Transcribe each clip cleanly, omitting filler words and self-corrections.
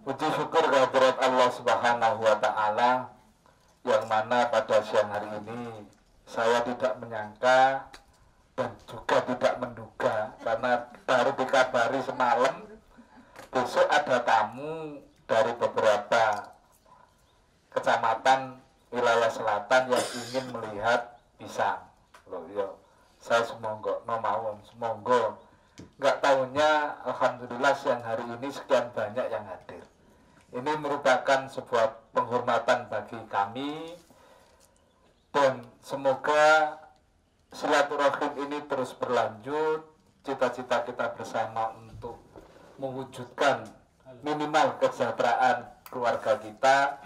Puji syukur kehadirat Allah Subhanahu wa Ta'ala, yang mana pada siang hari ini saya tidak menyangka dan juga tidak menduga, karena baru dikabari semalam besok ada tamu dari beberapa kecamatan wilayah selatan yang ingin melihat pisang. Loh, yo, saya semonggo, semonggo. Nggak tahunya, alhamdulillah siang hari ini sekian banyak yang hadir. Ini merupakan sebuah penghormatan bagi kami, dan semoga silaturahim ini terus berlanjut. Cita-cita kita bersama untuk mewujudkan minimal kesejahteraan keluarga kita,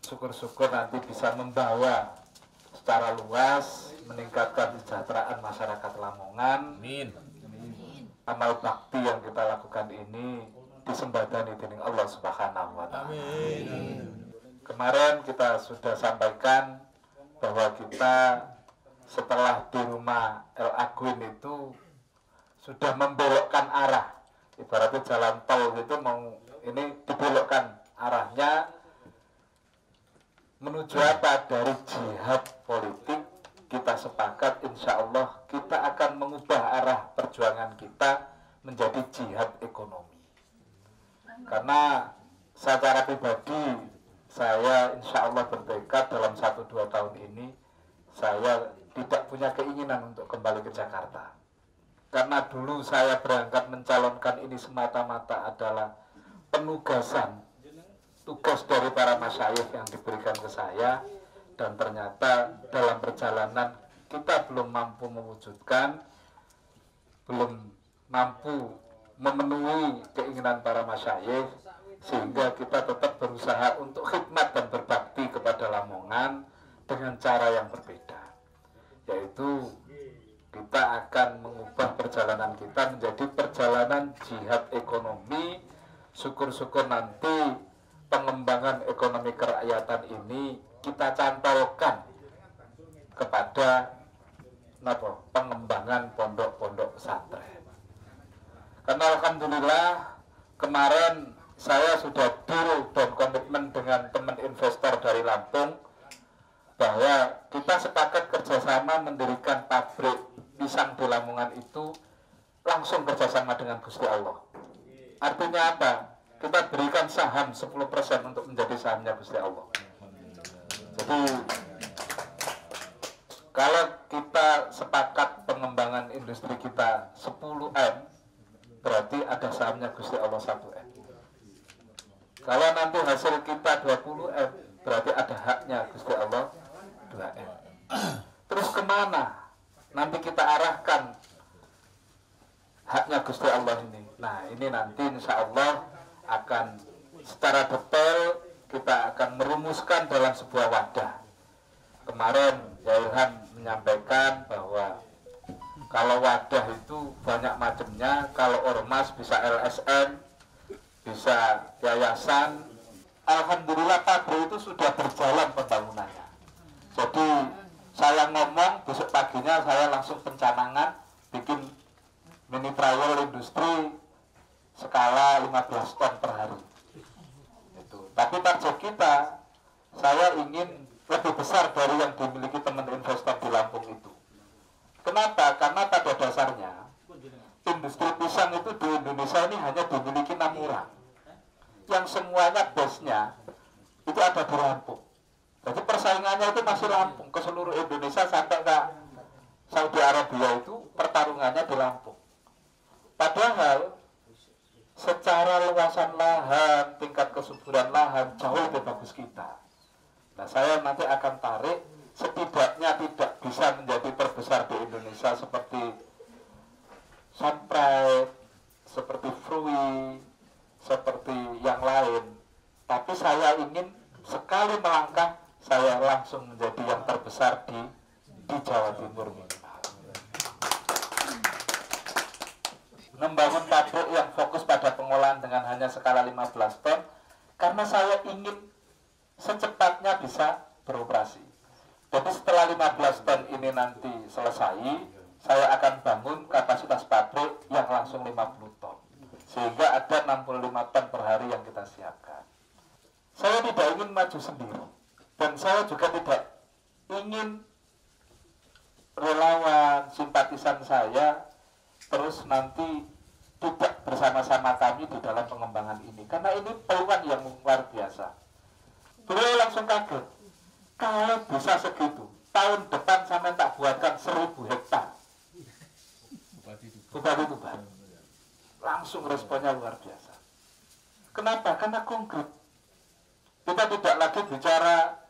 syukur-syukur nanti bisa membawa secara luas meningkatkan kesejahteraan masyarakat Lamongan. Amin. Amal bakti yang kita lakukan ini disembadani dening Allah Subhanahu wa Ta'ala. Amin. Kemarin kita sudah sampaikan bahwa kita setelah di rumah El Aguin itu sudah membelokkan arah, ibaratnya jalan tol gitu, mau ini dibelokkan arahnya menuju apa? Dari jihad politik. Kita sepakat insya Allah kita akan mengubah arah perjuangan kita menjadi jihad ekonomi. Karena secara pribadi saya insya Allah bertekad dalam 1-2 tahun ini saya tidak punya keinginan untuk kembali ke Jakarta. Karena dulu saya berangkat mencalonkan ini semata-mata adalah penugasan, tugas dari para masyayikh yang diberikan ke saya, dan ternyata dalam perjalanan kita belum mampu mewujudkan, belum mampu memenuhi keinginan para masyayikh, sehingga kita tetap berusaha untuk khidmat dan berbakti kepada Lamongan dengan cara yang berbeda, yaitu kita akan mengubah perjalanan kita menjadi perjalanan jihad ekonomi. Syukur-syukur nanti pengembangan ekonomi kerakyatan ini kita cantolkan kepada pengembangan pondok-pondok pesantren. Karena alhamdulillah kemarin saya sudah deal dan komitmen dengan teman investor dari Lampung bahwa kita sepakat kerjasama mendirikan pabrik pisang di Lamongan itu langsung kerjasama dengan Gusti Allah. Artinya apa? Kita berikan saham 10% untuk menjadi sahamnya Gusti Allah. Jadi kalau kita sepakat pengembangan industri kita 10M, berarti ada sahamnya Gusti Allah 1M. Kalau nanti hasil kita 20M, berarti ada haknya Gusti Allah 2M. Terus kemana? Nanti kita arahkan haknya Gusti Allah ini. Nah, ini nanti insya Allah akan secara detail kita akan merumuskan dalam sebuah wadah. Kemarin Ya Ilham menyampaikan bahwa kalau wadah itu banyak macamnya, kalau ormas bisa LSM, bisa yayasan. Alhamdulillah pabrik itu sudah berjalan pembangunannya. Jadi saya ngomong, besok paginya saya langsung pencanangan bikin mini trial industri skala 15 ton per hari. Itu. Tapi target kita, saya ingin lebih besar dari yang dimiliki teman investor di Lampung itu. Kenapa? Karena pada dasarnya industri pisang itu di Indonesia ini hanya dimiliki 6 orang, yang semuanya base-nya itu ada di Lampung. Jadi persaingannya itu masih Lampung, ke seluruh Indonesia sampai ke Saudi Arabia itu pertarungannya di Lampung. Padahal secara luasan lahan, tingkat kesuburan lahan jauh lebih bagus kita. Nah, saya nanti akan tarik, setidaknya tidak bisa menjadi terbesar di Indonesia seperti Sunpride, seperti Frui, seperti yang lain. Tapi saya ingin sekali melangkah, saya langsung menjadi yang terbesar di Jawa Timur minimal. Membangun pabrik yang fokus pada pengolahan dengan hanya skala 15 ton, karena saya ingin secepatnya bisa beroperasi. Jadi setelah 15 ton ini nanti selesai, saya akan bangun kapasitas pabrik yang langsung 50 ton. Sehingga ada 65 ton per hari hari yang kita siapkan. Saya tidak ingin maju sendiri, dan saya juga tidak ingin relawan, simpatisan saya terus nanti tidak bersama-sama kami di dalam pengembangan ini, karena ini peluang yang luar biasa. Beliau langsung kaget, kalau bisa segitu, tahun depan sampai tak buatkan 1000 hektar. Bupati Tuban langsung responnya luar biasa. Kenapa? Karena konkret. Kita tidak lagi bicara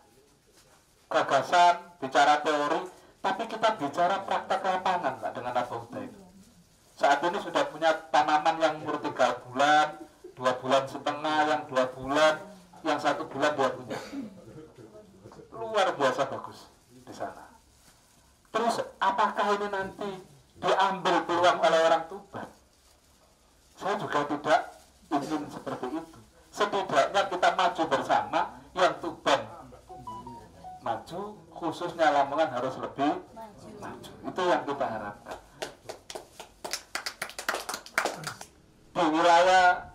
gagasan, bicara teori, tapi kita bicara praktek lapangan, Pak, dengan Abu Huda itu. Saat ini sudah punya tanaman yang umur 3 bulan, 2 bulan setengah, yang 2 bulan, yang 1 bulan dia punya. Luar biasa bagus di sana. Terus apakah ini nanti diambil peluang oleh orang Tuban? Saya juga tidak ingin seperti itu. Setidaknya kita maju bersama, yang Tuban maju, khususnya Lamongan harus lebih maju. Itu yang kita harapkan. Di wilayah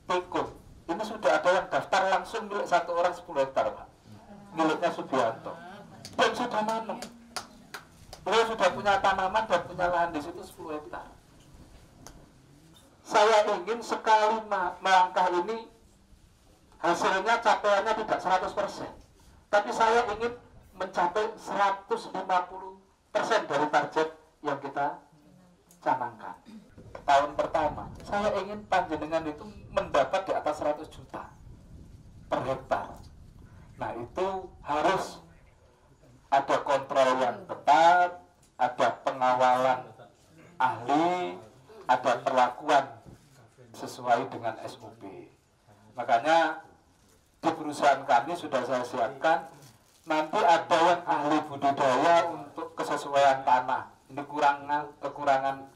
Tikun, ini sudah ada yang daftar langsung milik 1 orang 10 hektar, Pak. Miliknya Subianto. Dan sudah nanam. Beliau sudah punya tanaman dan punya lahan di situ 10 hektar. Saya ingin sekali melangkah ini hasilnya capaiannya tidak 100%. Tapi saya ingin mencapai 150% dari target yang kita canangkan. Tahun pertama, saya ingin panjenengan itu mendapat di atas 100 juta per hektar. Nah, itu harus ada kontrol yang ketat, ada pengawalan ahli, ada perlakuan sesuai dengan SOP. Makanya di perusahaan kami sudah saya siapkan, nanti ada yang ahli budidaya untuk kesesuaian tanah. Ini kekurangan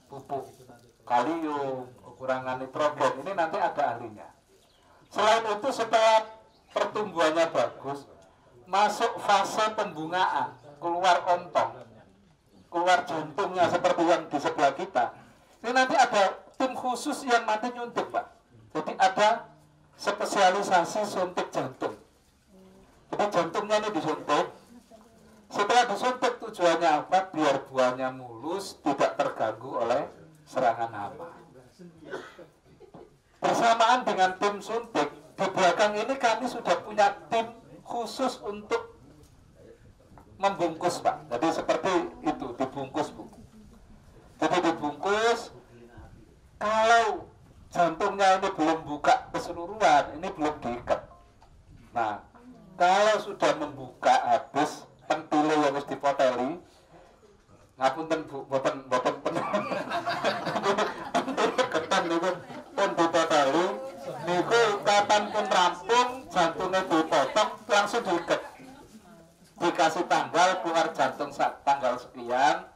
pupuk kalium, kekurangan nitrogen, ini nanti ada ahlinya. Selain itu, setelah pertumbuhannya bagus, masuk fase pembungaan, keluar ontong, keluar jantungnya seperti yang di sebelah kita. Ini nanti ada tim khusus yang nanti nyuntik, Pak. Jadi ada spesialisasi suntik jantung. Jadi jantungnya ini disuntik. Setelah disuntik tujuannya apa? Biar buahnya mulus, tidak terganggu oleh serangan hama. Bersamaan dengan tim suntik, di belakang ini kami sudah punya tim khusus untuk membungkus, Pak. Jadi seperti itu, dibungkus, Bu. Jadi dibungkus, kalau jantungnya ini belum buka keseluruhan, ini belum diikat. Nah, kalau sudah membuka habis, pentile yang harus dipoteli, ngapunten Bu, boten penuh. Ketan niku pun dipoteli, niku kapan pun rampung, jantungnya dipotong, langsung diikat. Dikasih tanggal, keluar jantung tanggal sekian,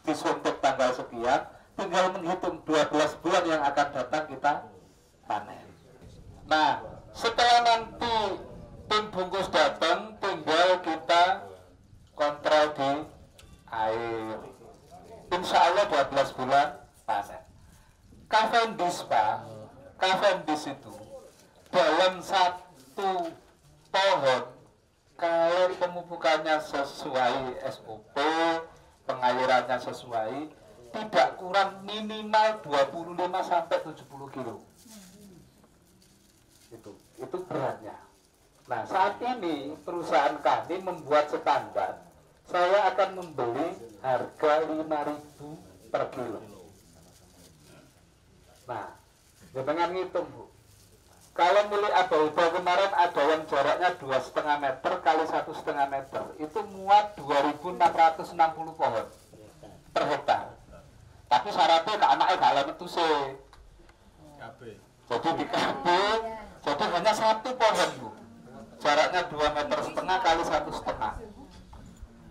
disuntik tanggal sekian, tinggal menghitung 12 bulan yang akan datang kita panen. Nah, setelah nanti tim bungkus datang, tinggal kita kontrol di air. Insya Allah 12 bulan panen. Cavendish, Pak, Cavendish itu dalam 1 pohon, kalau pemupukannya sesuai SOP, pengairannya sesuai, tidak kurang minimal 25 sampai 70 kilo. Itu beratnya. Nah, saat ini perusahaan kami membuat standar, saya akan membeli harga 5.000 per kilo. Nah, jangan ngitung, Bu. Kalau milik Abu Huda kemarin ada yang jaraknya 2,5 meter kali 1,5 meter, itu muat 2.660 pohon per hektar. Tapi syaratnya ke anaknya gak ada metuse. Jadi di KB, jadi hanya 1 pohon, Bu. Jaraknya 2,5 meter kali 1,5.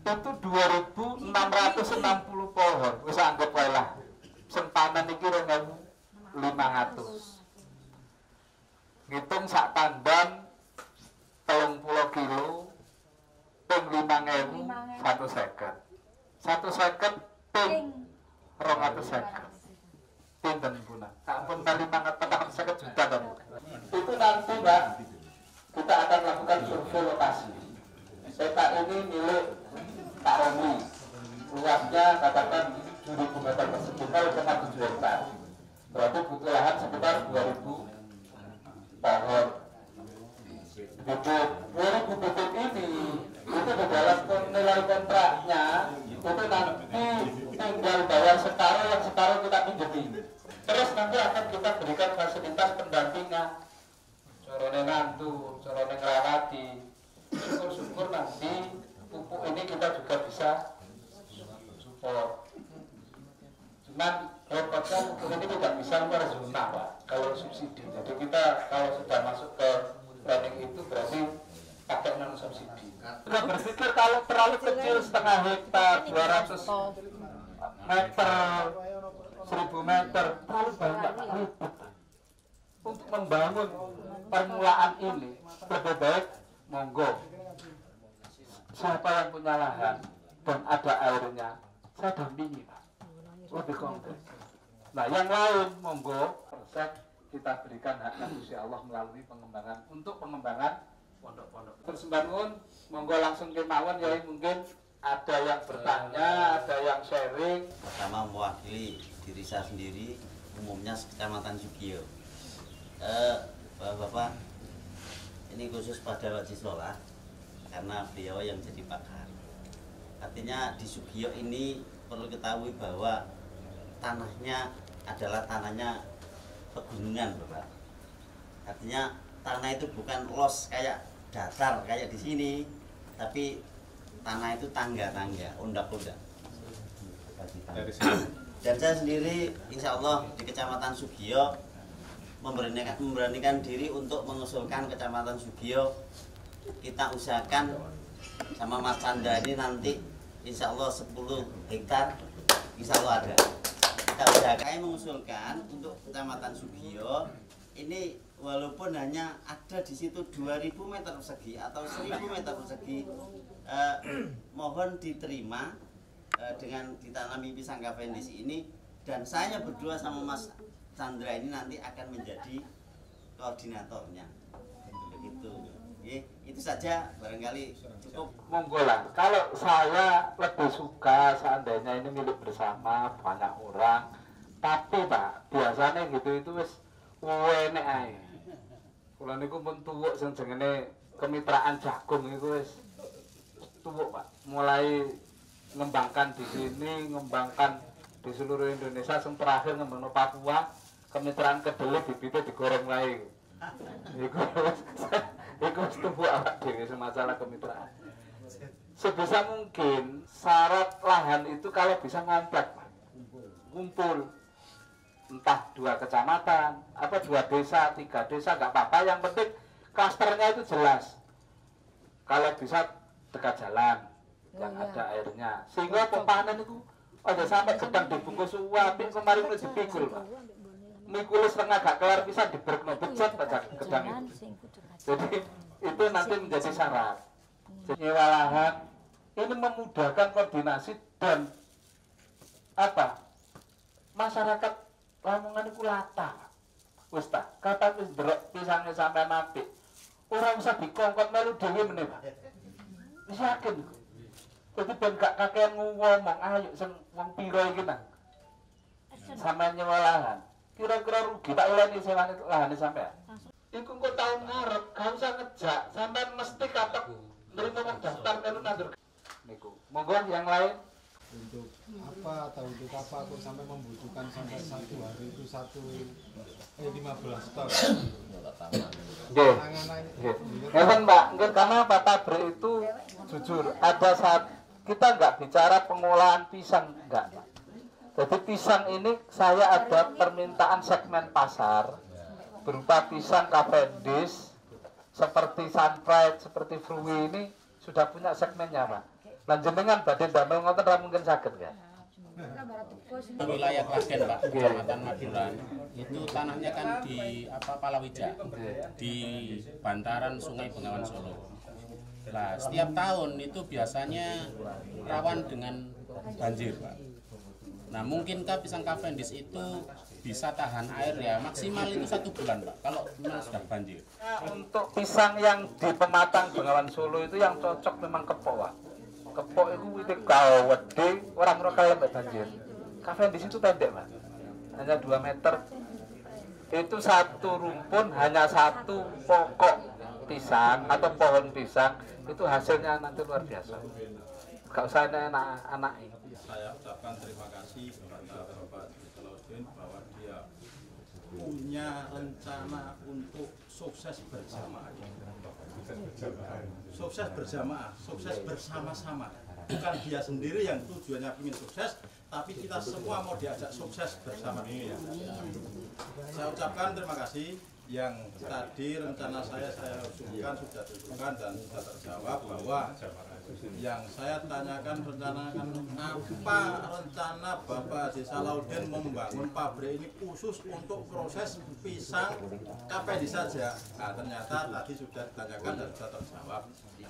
Itu 2.660 pohon. Bisa anggap wae lah. Sing panen iki 2.500. Ngitung sak tandan 30 kilo ping 5.000 150. 150 ping 250. Pinten puna? Ampun kali 550 juta to. subsidi. Jadi kita kalau sudah masuk ke planning itu berarti pakai non subsidi. Kita berpikir kalau terlalu kecil, setengah hektar, 200 meter, 1000 meter, terlalu banyak, ribet. Untuk membangun permulaan ini lebih baik monggo, siapa yang punya lahan dan ada airnya, saya dampingi Pak, lebih konkret. Nah yang lain monggo kita berikan haknya Gusti Allah melalui pengembangan, untuk pengembangan pondok-pondok. Terus bangun monggo langsung kemauan ya, mungkin ada yang bertanya, ada yang sharing. Pertama mewakili diri saya sendiri, umumnya Kecamatan Sugio. Bapak, ini khusus pada Wak Jislola karena beliau yang jadi pakar. Artinya di Sugio ini perlu ketahui bahwa tanahnya adalah tanahnya pegunungan, Bapak. Artinya tanah itu bukan los kayak datar kayak di sini, tapi tanah itu tangga-tangga, undak-undak. Dan saya sendiri insya Allah di Kecamatan Sugio memberanikan diri untuk mengusulkan Kecamatan Sugio. Kita usahakan sama Mas Chandra ini nanti insya Allah 10 hektar insya Allah ada. Kita usahakan mengusulkan untuk Kecamatan Sugio ini, walaupun hanya ada di situ 2000 meter persegi atau 1000 meter persegi, mohon diterima dengan ditanami pisang Cavendish ini, dan saya berdua sama Mas Chandra ini nanti akan menjadi koordinatornya. Begitu. Itu saja barangkali cukup. Monggo lah. Kalau saya lebih suka seandainya ini milik bersama banyak orang, tapi Pak biasanya gitu itu wis enek ae. Kula niku pun tuwuk sing jenenge kemitraan jagung iku wis tuwuk Pak. Mulai ngembangkan di sini, ngembangkan di seluruh Indonesia, sing terakhir ngembangno Papua, kemitraan kedelai bibitnya digoreng wae. Iku wis tuwuk awak dhewe masalah kemitraan. Sebisa mungkin syarat lahan itu kalau bisa ngomplek Pak. Ngumpul. Entah 2 kecamatan, apa 2 desa, 3 desa, nggak apa-apa. Yang penting klasternya itu jelas. Kalau bisa dekat jalan, yang ada airnya. Sehingga pempanen itu ada sampai gedang dibungkus uapin, kemarin udah dipikul Pak. Mikul setengah gak kelar bisa diberkno becet pada gedang itu. Jadi itu nanti menjadi syarat. Nyewa lahan ini memudahkan koordinasi dan apa? Masyarakat Lamongan itu lata. Wis ta, kapan wis ndelok pisange sampean apik. Ora usah dikongkon melu dhewe meneh, Pak. Wis yakin. Dadi ben gak kakean ngomong, ayo sing wong pira iki nang. Sampeyan nyewa lahan. Kira-kira rugi tak olehne sewane lahane sampean. Iku engko tahun ngarep, gak usah ngejak. Sampeyan mesti katok nrimo wong daftar melu nandur. Niku. Monggo yang lain. Untuk apa atau untuk apa kok sampai membutuhkan sampai 1 hari itu 15 ton. Nggih. Nggih Mbak, mungkin karena Pak pabrik itu jujur ada saat kita nggak bicara pengolahan pisang, enggak Pak. Jadi pisang ini saya ada permintaan segmen pasar berupa pisang Cavendish seperti Sunpride, seperti Fruwi ini sudah punya segmennya Pak. Lan jenengan badhe damel ngoten ra mungkin saged kan. Wilayah Klaten Pak, Kecamatan Maduran, itu tanahnya kan di Palawija, di bantaran Sungai Bengawan Solo. Nah, setiap tahun itu biasanya rawan dengan banjir Pak. Nah, mungkinkah pisang Cavendish itu bisa tahan air ya maksimal itu 1 bulan Pak, kalau memang sudah banjir. Untuk pisang yang di pematang Bengawan Solo itu yang cocok memang kepok Pak. Kepok itu wite gawede, orang rokal lembek banjir. Cavendish itu pendek Pak, hanya 2 meter. Itu satu rumpun hanya 1 pokok pisang atau pohon pisang, itu hasilnya nanti luar biasa. Gak usah anak-anak ini. Saya ucapkan terima kasih kepada Bapak Jisloudin bahwa dia punya rencana untuk sukses bersama. Sukses bersama, sukses bersama-sama. bukan dia sendiri yang tujuannya ingin sukses, tapi kita semua mau diajak sukses bersama dia. Saya ucapkan terima kasih. Yang tadi rencana saya usulkan sudah diusulkan dan sudah terjawab, bahwa yang saya tanyakan apa rencana Bapak Haji Salahuddin membangun pabrik ini khusus untuk proses pisang KPD saja. Nah, ternyata tadi sudah ditanyakan dan sudah terjawab.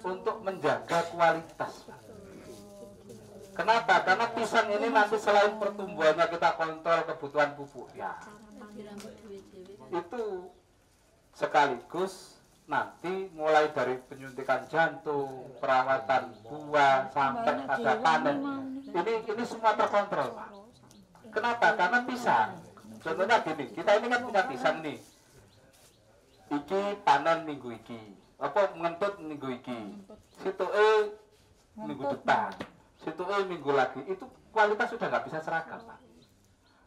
Untuk menjaga kualitas. Kenapa? Karena pisang ini nanti selain pertumbuhannya kita kontrol kebutuhan pupuk ya, itu sekaligus nanti mulai dari penyuntikan jantung, perawatan buah sampai pada panen. Ini semua terkontrol, Pak. Kenapa? Karena pisang. Contohnya gini, kita ini kan punya pisang nih. Iki panen minggu iki, apa ngentut minggu iki. Situe minggu depan, situe minggu lagi. Itu kualitas sudah nggak bisa seragam, Pak.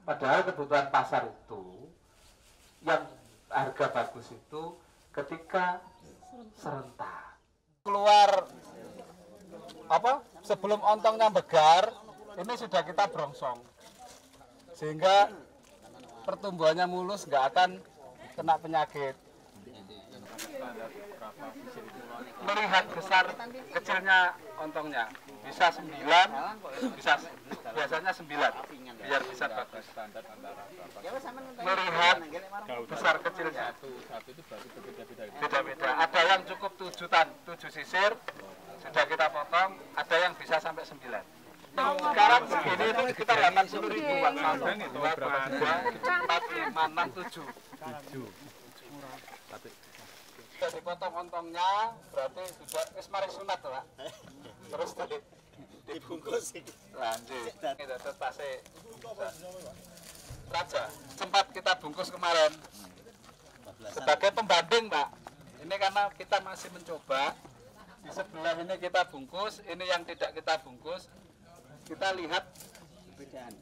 Padahal kebutuhan pasar itu yang harga bagus itu ketika serentak keluar apa sebelum ontongnya begar, ini sudah kita brongsong sehingga pertumbuhannya mulus, nggak akan kena penyakit. Melihat besar kecilnya ontongnya bisa 9, bisa biasanya 9 biar bisa bagus. Melihat besar kecilnya beda-beda. Ada yang cukup 7 sisir sudah kita potong, ada yang bisa sampai 9. Sekarang segini itu kita 80.000 Pak. 1, 2, 3, 4, 5, 6, 7. Sudah dipotong ontongnya, berarti sudah mari sunat Pak. Terus dibungkus lanjut. Kita tasnya Raja sempat kita bungkus kemarin sebagai pembanding Pak. Ini karena kita masih mencoba. Di sebelah ini kita bungkus, ini yang tidak kita bungkus. Kita lihat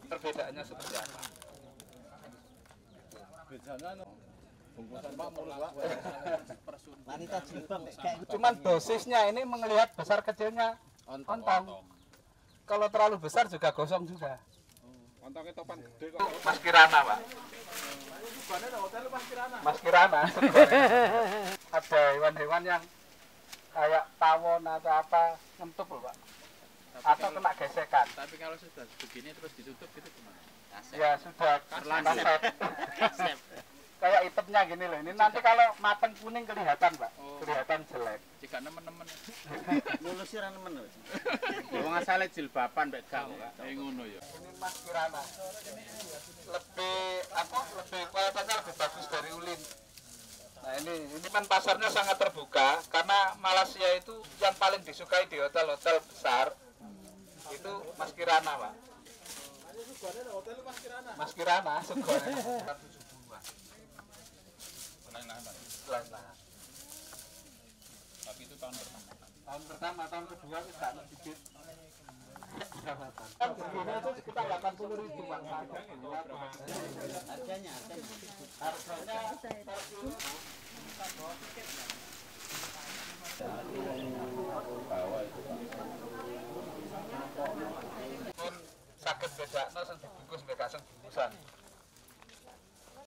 perbedaannya seperti apa. Cuman dosisnya ini melihat besar kecilnya ontong. Kalau terlalu besar juga gosong juga. Mas Kirana Pak. Mas Kirana. Ada hewan-hewan yang kayak tawon atau apa ngentup loh Pak. Atau kena gesekan. Tapi kalau sudah begini terus ditutup gitu gimana? Ya sudah kasep. Kayak hitamnya gini loh. Ini nanti kalau mateng kuning kelihatan Pak. Kelihatan jelek. Jika nemen-nemen. Ngulusir nemen lho. Wong asale jilbaban mek gang ngono ya. Ini Mas Kirana. Lebih kualitasnya lebih bagus dari ulin. Nah ini kan pasarnya sangat terbuka karena Malaysia itu yang paling disukai di hotel-hotel besar itu Mas Kirana Pak. Mas Kirana sugone 70-an. Lain-lain. Tapi itu tahun pertama. Tahun kedua kita sedikit. Kan begini itu kita 80.000 Pak. Harganya. Pun saged bedakno sing dibungkus mbek sing bungkusan.